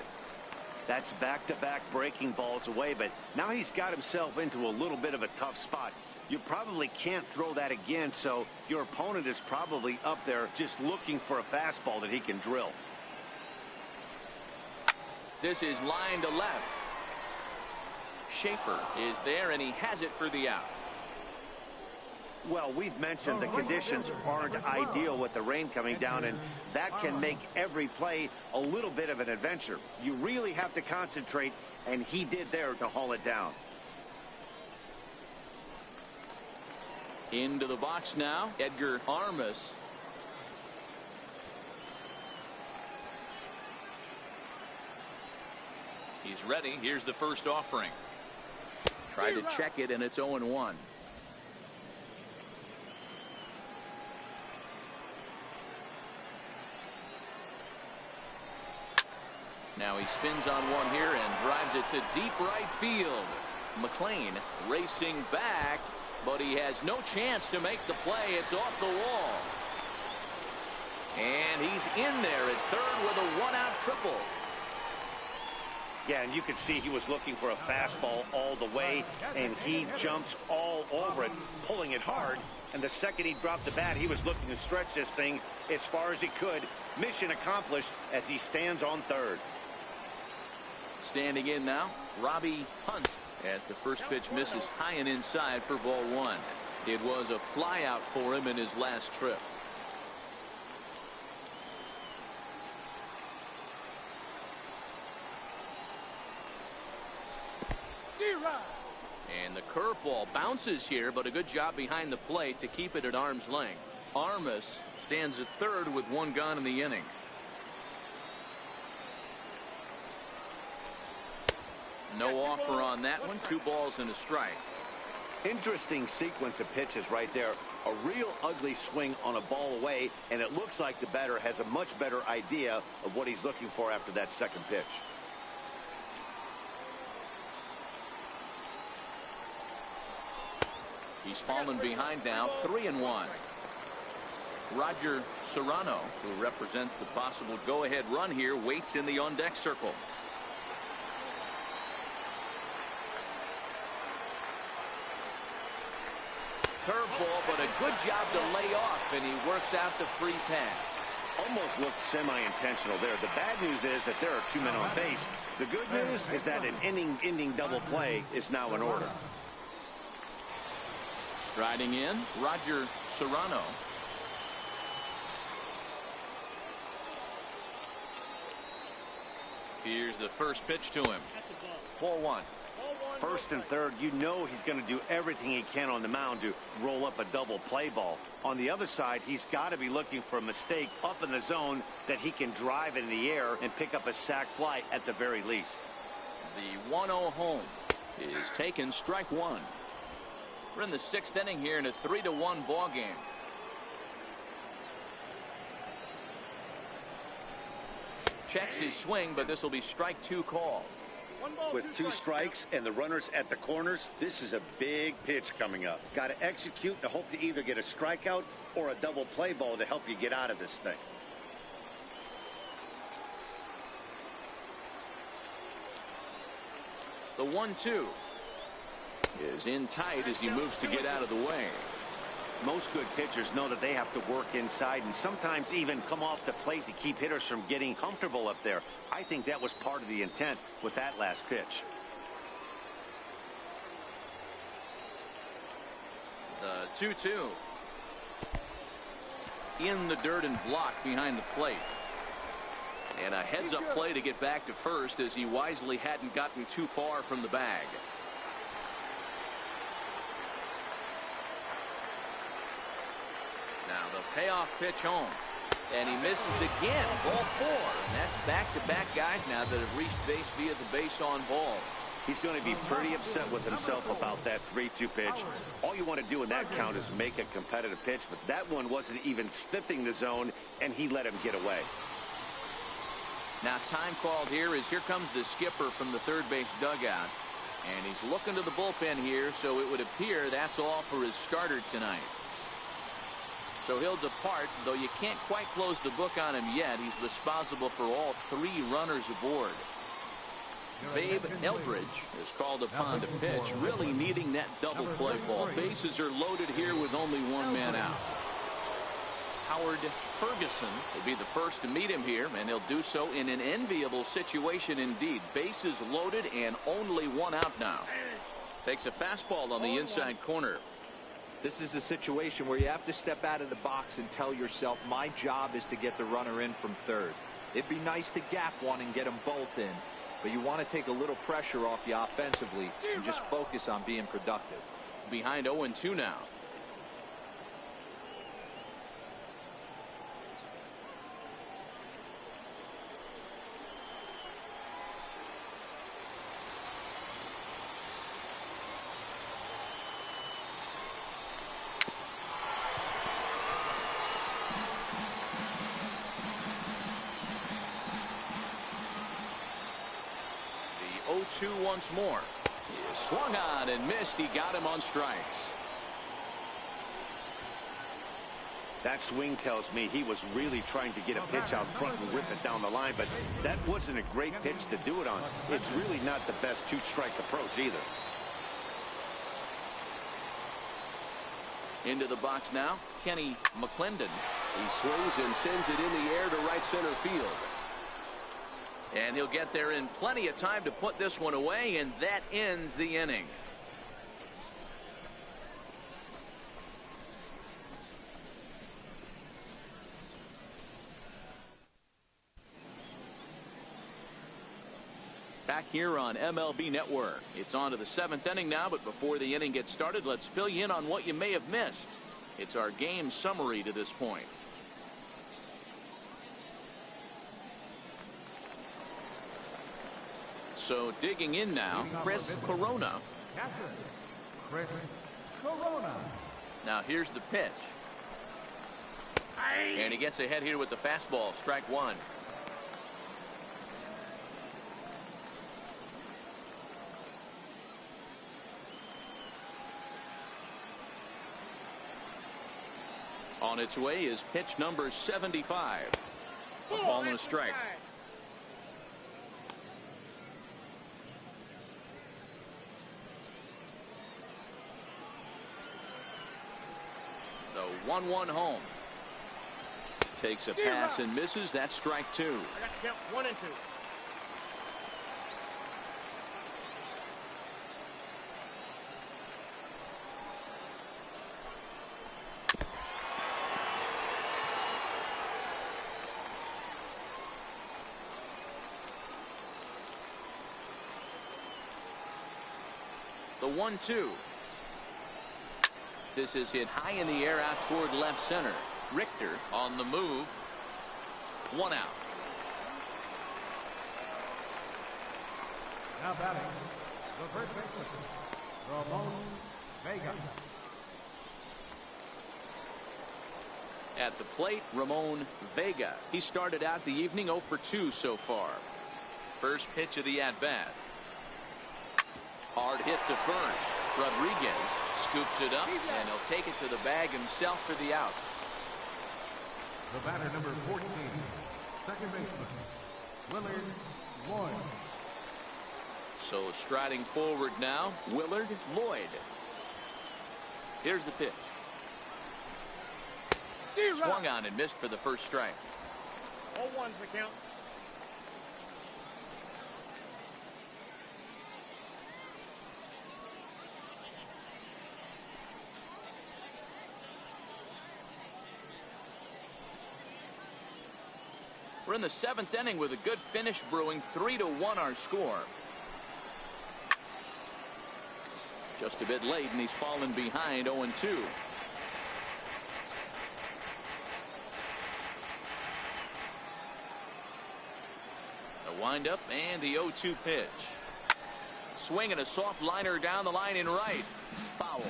That's back-to-back breaking balls away, but now he's got himself into a little bit of a tough spot. You probably can't throw that again, so your opponent is probably up there just looking for a fastball that he can drill. This is line to left. Schaefer is there, and he has it for the out. Well, we've mentioned the conditions aren't ideal with the rain coming down, and that can make every play a little bit of an adventure. You really have to concentrate, and he did there to haul it down. Into the box now, Edgar Armas. He's ready. Here's the first offering. Tried to check it, and it's 0-1. Now he spins on one here and drives it to deep right field. McLean racing back, but he has no chance to make the play. It's off the wall. And he's in there at third with a one-out triple. Yeah, and you can see he was looking for a fastball all the way, and he jumps all over it, pulling it hard. And the second he dropped the bat, he was looking to stretch this thing as far as he could. Mission accomplished as he stands on third. Standing in now, Robbie Hunt, as the first pitch misses high and inside for ball one. It was a flyout for him in his last trip. And the curveball bounces here, but a good job behind the plate to keep it at arm's length. Armas stands at third with one gone in the inning. No offer on that one. 2 balls and a strike. Interesting sequence of pitches right there. A real ugly swing on a ball away, and it looks like the batter has a much better idea of what he's looking for after that second pitch. He's fallen behind now, 3-1. Roger Serrano, who represents the possible go-ahead run here, waits in the on-deck circle. Curveball, but a good job to lay off, and he works out the free pass. Almost looked semi-intentional there. The bad news is that there are 2 men on base. The good news is that an inning-ending double play is now in order. Striding in, Roger Serrano. Here's the first pitch to him. Ball one. First and third, you know he's going to do everything he can on the mound to roll up a double play ball. On the other side, he's got to be looking for a mistake up in the zone that he can drive in the air and pick up a sac fly at the very least. The 1-0 home is taken, strike one. We're in the 6th inning here in a 3-1 ball game. Checks his swing, but this will be strike 2 call. With 2 strikes and the runners at the corners, this is a big pitch coming up. Got to execute to hope to either get a strikeout or a double play ball to help you get out of this thing. The 1-2 is in tight as he moves to get out of the way. Most good pitchers know that they have to work inside and sometimes even come off the plate to keep hitters from getting comfortable up there. I think that was part of the intent with that last pitch. The 2-2. In the dirt and blocked behind the plate. And a heads-up play to get back to first as he wisely hadn't gotten too far from the bag. Now the payoff pitch home. And he misses again. Ball 4. And that's back-to-back guys now that have reached base via the base on ball. He's going to be pretty upset with himself about that 3-2 pitch. All you want to do in that count is make a competitive pitch, but that one wasn't even sniffing the zone, and he let him get away. Now time called here as here comes the skipper from the third base dugout. And he's looking to the bullpen here, so it would appear that's all for his starter tonight. So he'll depart, though you can't quite close the book on him yet. He's responsible for all 3 runners aboard. Babe Eldridge is called upon to pitch, really needing that double play ball. Bases are loaded here with only 1 man out. Howard Ferguson will be the first to meet him here, and he'll do so in an enviable situation indeed. Bases loaded and only 1 out now. Takes a fastball on the inside corner. This is a situation where you have to step out of the box and tell yourself, my job is to get the runner in from third. It'd be nice to gap one and get them both in, but you want to take a little pressure off you offensively and just focus on being productive. Behind 0-2 now. The 0-2 once more. He swung on and missed. He got him on strikes. That swing tells me he was really trying to get a pitch out front and rip it down the line, but that wasn't a great pitch to do it on. It's really not the best 2-strike approach either. Into the box now, Kenny McClendon. He swings and sends it in the air to right center field. And he'll get there in plenty of time to put this one away, and that ends the inning. Back here on MLB Network. It's on to the 7th inning now, but before the inning gets started, let's fill you in on what you may have missed. It's our game summary to this point. So digging in now, Chris Corona. Chris Corona. Now here's the pitch. And he gets ahead here with the fastball. Strike 1. On its way is pitch number 75. A ball and a strike. The 1-1 home. Takes a pass and misses. That's strike 2. I got to count 1 and 2. The 1-2. This is hit high in the air out toward left center. Richter on the move. 1 out. Now batting, the first baseman, Ramon Vega. At the plate, Ramon Vega. He started out the evening 0 for 2 so far. First pitch of the at-bat. Hard hit to first. Rodriguez scoops it up, and he'll take it to the bag himself for the out. The batter, number 14, second baseman, Willard Lloyd. So striding forward now, Willard Lloyd. Here's the pitch. Swung on and missed for the first strike. All ones the count. We're in the 7th inning with a good finish brewing. 3-1 our score. Just a bit late, and he's fallen behind 0-2. The windup and the 0-2 pitch. Swinging a soft liner down the line in right. Foul.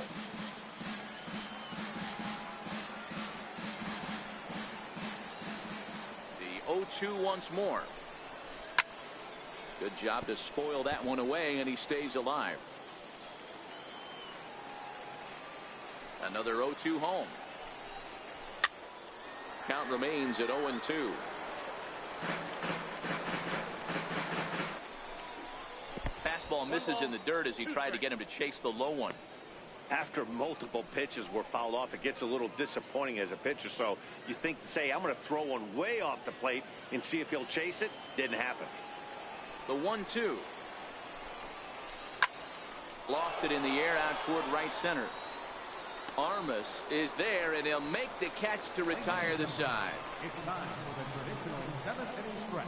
The 0-2 once more. Good job to spoil that one away, and he stays alive. Another 0-2 home. Count remains at 0-2. Fastball misses in the dirt as he tried to get him to chase the low one. After multiple pitches were fouled off, it gets a little disappointing as a pitcher. So you think, say, I'm going to throw one way off the plate and see if he'll chase it. Didn't happen. The 1-2. Lofted in the air out toward right center. Armas is there, and he'll make the catch to retire the side. It's time for the traditional 7th inning stretch.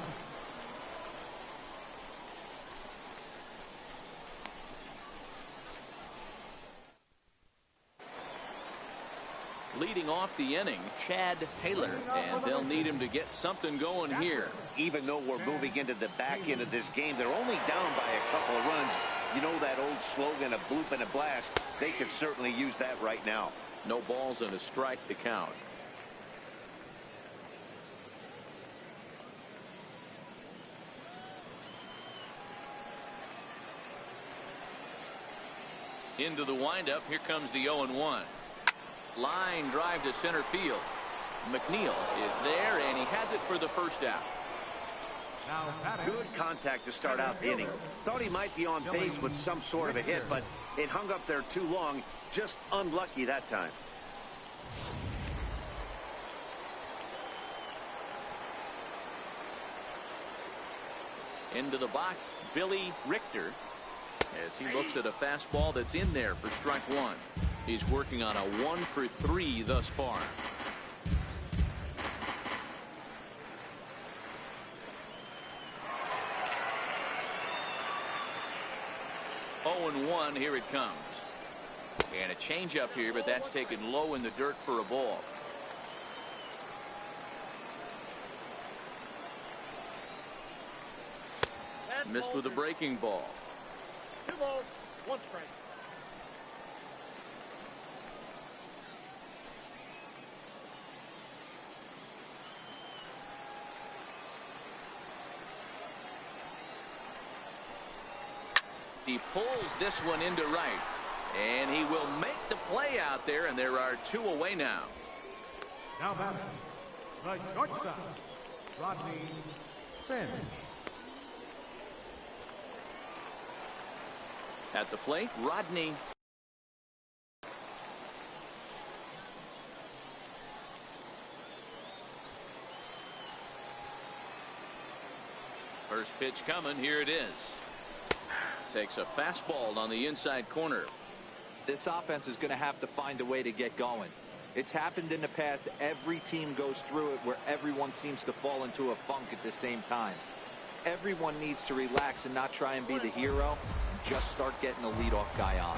Leading off the inning, Chad Taylor, and they'll need him to get something going here. Even though we're moving into the back end of this game, they're only down by a couple of runs. You know that old slogan, a bloop and a blast. They could certainly use that right now. No balls and a strike to count. Into the windup. Here comes the 0-1. Line drive to center field. McNeil is there, and he has it for the first out. Now, good contact to start out the inning. Thought he might be on base with some sort of a hit, but it hung up there too long. Just unlucky that time. Into the box, Billy Richter, as he looks at a fastball that's in there for strike one. He's working on a 1-for-3 thus far. Oh, and 1, here it comes. And a changeup here, but that's taken low in the dirt for a ball. Missed with a breaking ball. 2 balls, 1 strike. He pulls this one into right, and he will make the play out there, and there are 2 away now. Now batting, the shortstop, Rodney Finch. At the plate, Rodney. First pitch coming. Here it is. Takes a fastball on the inside corner. This offense is going to have to find a way to get going. It's happened in the past. Every team goes through it where everyone seems to fall into a funk at the same time. Everyone needs to relax and not try and be the hero. Just start getting the leadoff guy on.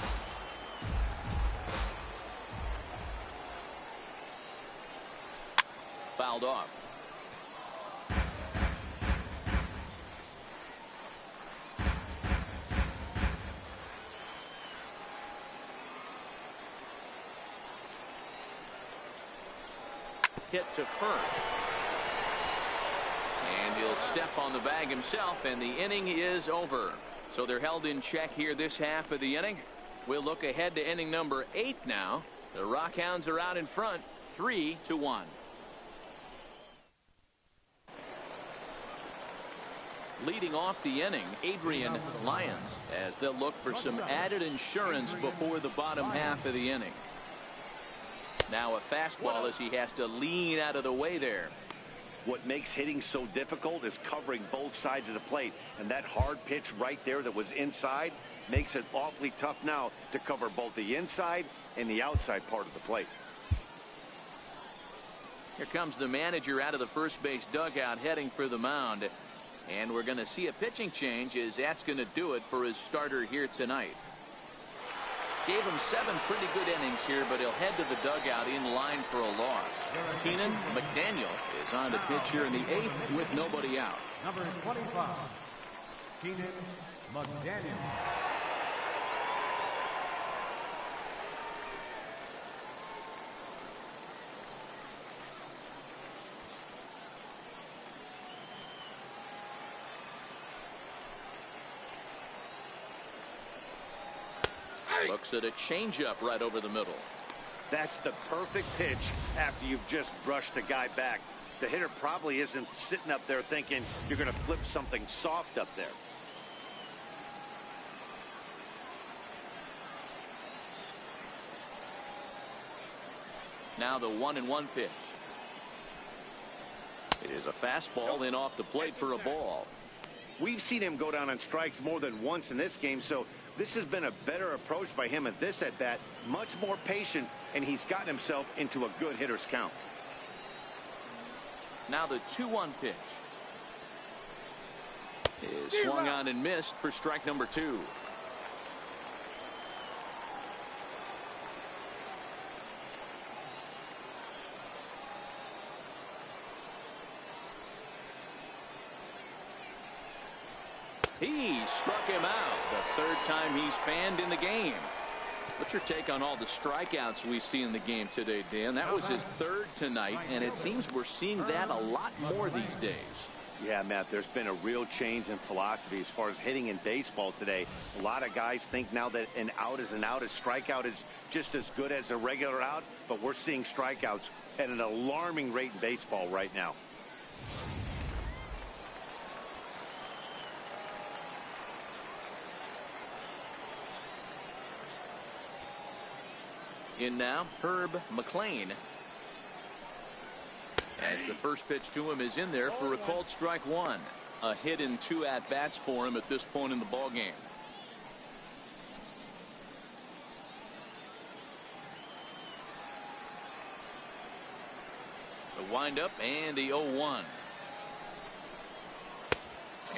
Fouled off. Hit to first. And he'll step on the bag himself, and the inning is over. So they're held in check here this half of the inning. We'll look ahead to inning number 8 now. The Rockhounds are out in front, 3-1. Leading off the inning, Adrian Lyons, as they'll look for some added insurance before the bottom half of the inning. Now a fastball as he has to lean out of the way there. What makes hitting so difficult is covering both sides of the plate, and that hard pitch right there that was inside makes it awfully tough now to cover both the inside and the outside part of the plate. Here comes the manager out of the first base dugout heading for the mound, and we're going to see a pitching change as that's going to do it for his starter here tonight. Gave him 7 pretty good innings here, but he'll head to the dugout in line for a loss. Keenan McDaniel is on to pitch here in the 8th with nobody out. Number 25, Keenan McDaniel. Looks at a changeup right over the middle. That's the perfect pitch after you've just brushed a guy back. The hitter probably isn't sitting up there thinking you're going to flip something soft up there. Now the 1-1 pitch. It is a fastball in off the plate for a ball. We've seen him go down on strikes more than once in this game, so this has been a better approach by him at this at-bat. Much more patient, and he's gotten himself into a good hitter's count. Now the 2-1 pitch. Is swung on and missed for strike number 2. He struck him out, the third time he's fanned in the game. What's your take on all the strikeouts we see in the game today, Dan? That was his third tonight, and it seems we're seeing that a lot more these days. Yeah, Matt, there's been a real change in philosophy as far as hitting in baseball today. A lot of guys think now that an out is an out, a strikeout is just as good as a regular out, but we're seeing strikeouts at an alarming rate in baseball right now. In now, Herb McLean. As the first pitch to him is in there for a called strike 1. A hit in 2 at-bats for him at this point in the ball game. The windup and the 0-1.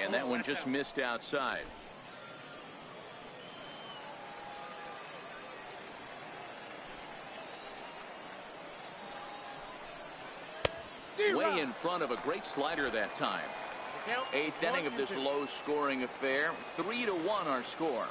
And that one just missed outside. Way in front of a great slider that time. 8th inning of this low-scoring affair. 3-1 our score.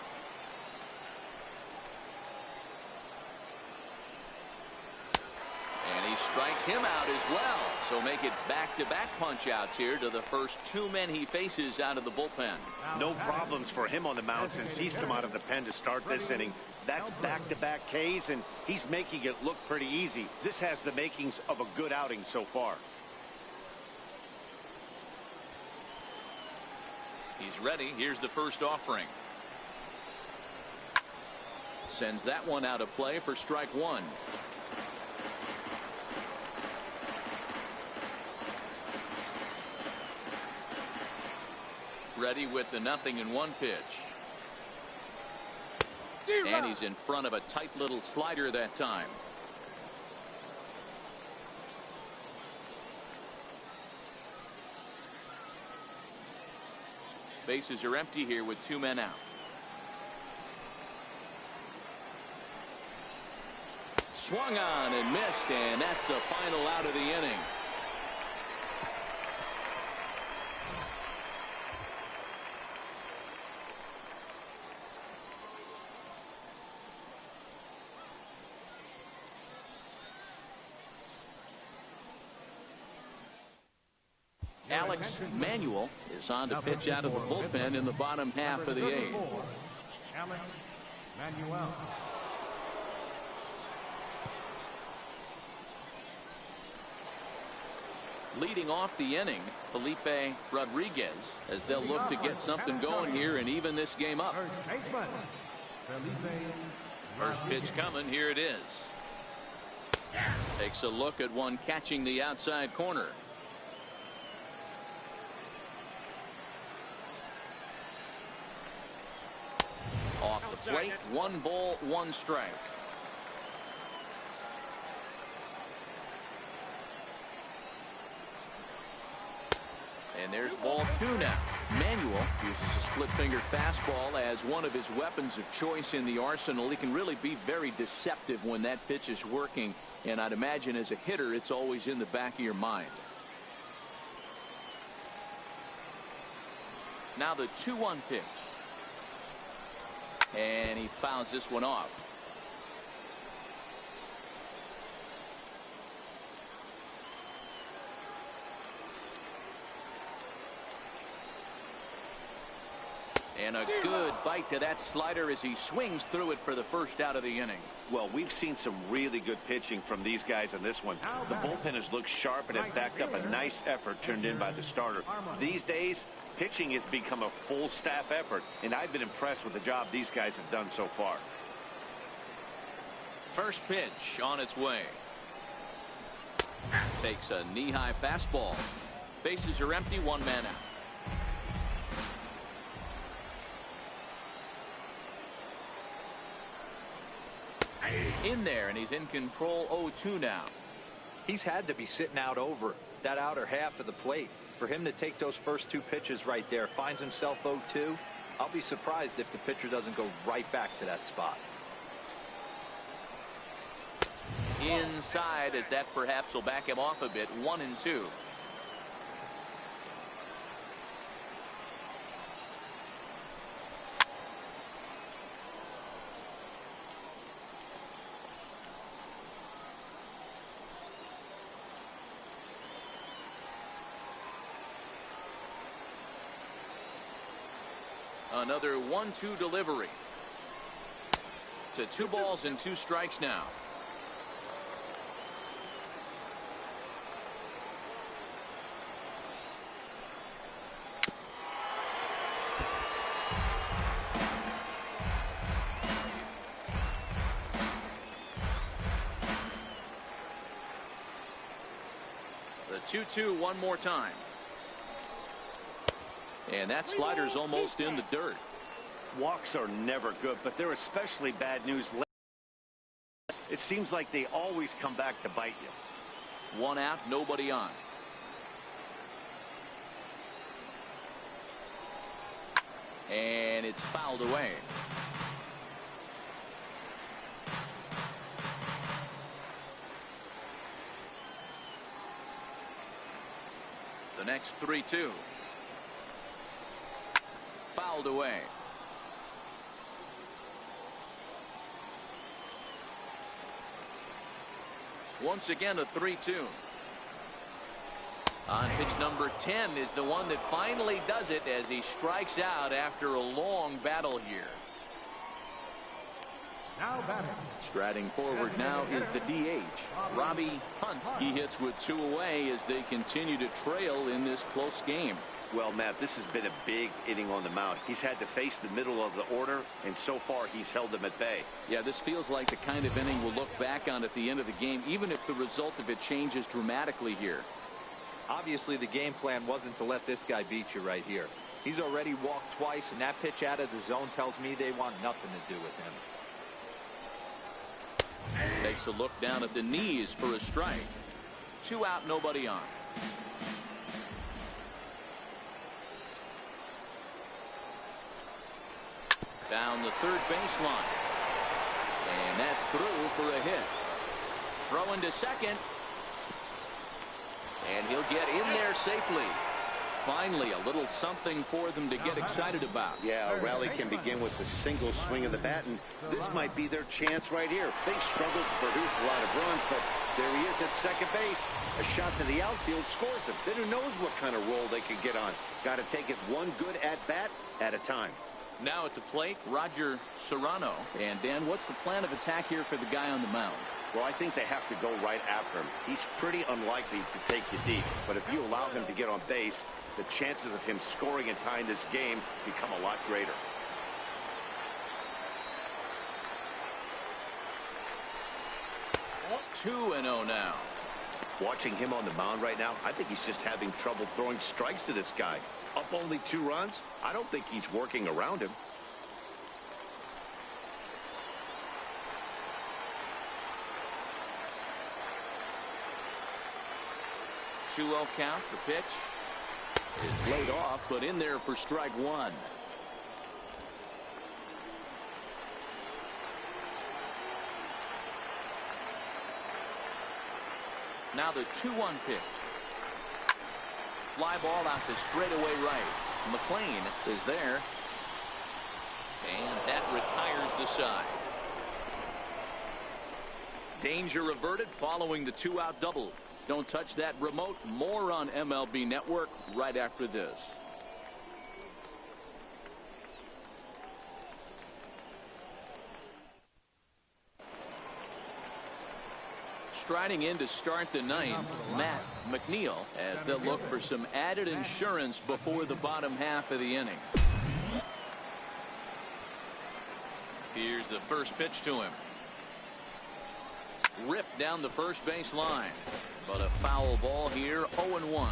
And he strikes him out as well. So make it back-to-back punch-outs here to the first 2 men he faces out of the bullpen. No problems for him on the mound since he's come out of the pen to start this inning. That's back-to-back Ks, and he's making it look pretty easy. This has the makings of a good outing so far. He's ready. Here's the first offering. Sends that one out of play for strike 1. Ready with the 0-1 pitch. And he's in front of a tight little slider that time. Bases are empty here with 2 men out. Swung on and missed, and that's the final out of the inning. Alex Manuel is on to pitch out of the bullpen in the bottom half of the 8th. Alex Manuel. Leading off the inning, Felipe Rodriguez, as they'll look to get something going here and even this game up. First pitch coming. Here it is. Takes a look at one catching the outside corner. Off the plate, 1 ball, 1 strike. And there's ball 2 now. Manuel uses a split finger fastball as one of his weapons of choice in the arsenal. He can really be very deceptive when that pitch is working, and I'd imagine as a hitter it's always in the back of your mind. Now the 2-1 pitch. And he fouls this one off. And a good bite to that slider as he swings through it for the first out of the inning. Well, we've seen some really good pitching from these guys in this one. The bullpen has looked sharp and have backed up a nice effort turned in by the starter. These days, pitching has become a full staff effort, and I've been impressed with the job these guys have done so far. First pitch on its way. Takes a knee-high fastball. Bases are empty, one man out. In there, and he's in control. 0-2 now. He's had to be sitting out over that outer half of the plate. For him to take those first two pitches right there, finds himself 0-2. I'll be surprised if the pitcher doesn't go right back to that spot. Inside, as that perhaps will back him off a bit. 1-2. Another 1-2 delivery. To 2 balls and 2 strikes now. The 2-2 one more time. And that slider's almost in the dirt. Walks are never good, but they're especially bad news. It seems like they always come back to bite you. 1 out, nobody on. And it's fouled away. The next 3-2. Fouled away. Once again, a 3-2. On pitch number 10 is the one that finally does it as he strikes out after a long battle here. Now batting. Striding forward now is the DH, Robbie Hunt. He hits with 2 away as they continue to trail in this close game. Well, Matt, this has been a big inning on the mound. He's had to face the middle of the order, and so far he's held them at bay. Yeah, this feels like the kind of inning we'll look back on at the end of the game, even if the result of it changes dramatically here. Obviously, the game plan wasn't to let this guy beat you right here. He's already walked twice, and that pitch out of the zone tells me they want nothing to do with him. Takes a look down at the knees for a strike. 2 out, nobody on. Down the third baseline. And that's through for a hit. Throw into second. And he'll get in there safely. Finally, a little something for them to get excited about. Yeah, a rally can begin with a single swing of the bat, and this might be their chance right here. They struggled to produce a lot of runs, but there he is at second base. A shot to the outfield scores him. Then who knows what kind of roll they could get on. Got to take it one good at-bat at a time. Now at the plate, Roger Serrano. And Dan, what's the plan of attack here for the guy on the mound? Well, I think they have to go right after him. He's pretty unlikely to take you deep, but if you allow him to get on base, the chances of him scoring and tying this game become a lot greater. Oh, 2-0 now. Watching him on the mound right now, I think he's just having trouble throwing strikes to this guy. Up only 2 runs? I don't think he's working around him. Two-0 count. The pitch is laid off, but in there for strike 1. Now the 2-1 pitch. Fly ball out to straightaway right. McLean is there. And that retires the side. Danger averted following the 2-out double. Don't touch that remote. More on MLB Network right after this. Striding in to start the ninth, Matt McNeil, as they'll look for some added insurance before the bottom half of the inning. Here's the first pitch to him. Ripped down the first base line, but a foul ball here. 0-1.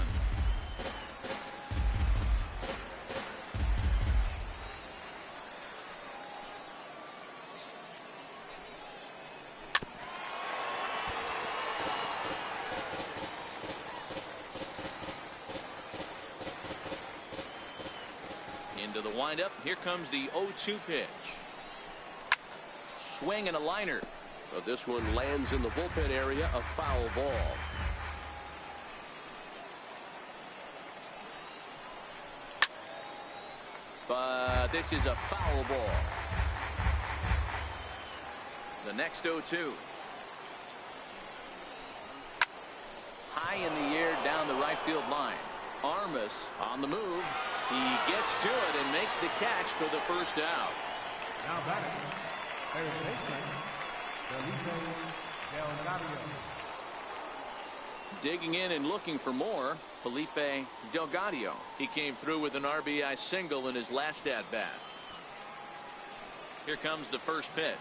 Into the windup. Here comes the 0-2 pitch. Swing and a liner. But this one lands in the bullpen area, a foul ball. But this is a foul ball. The next 0-2. High in the air down the right field line. Armas on the move. He gets to it and makes the catch for the first out. Now batting, third baseman, Felipe Delgado. Digging in and looking for more, Felipe Delgado. He came through with an RBI single in his last at bat. Here comes the first pitch.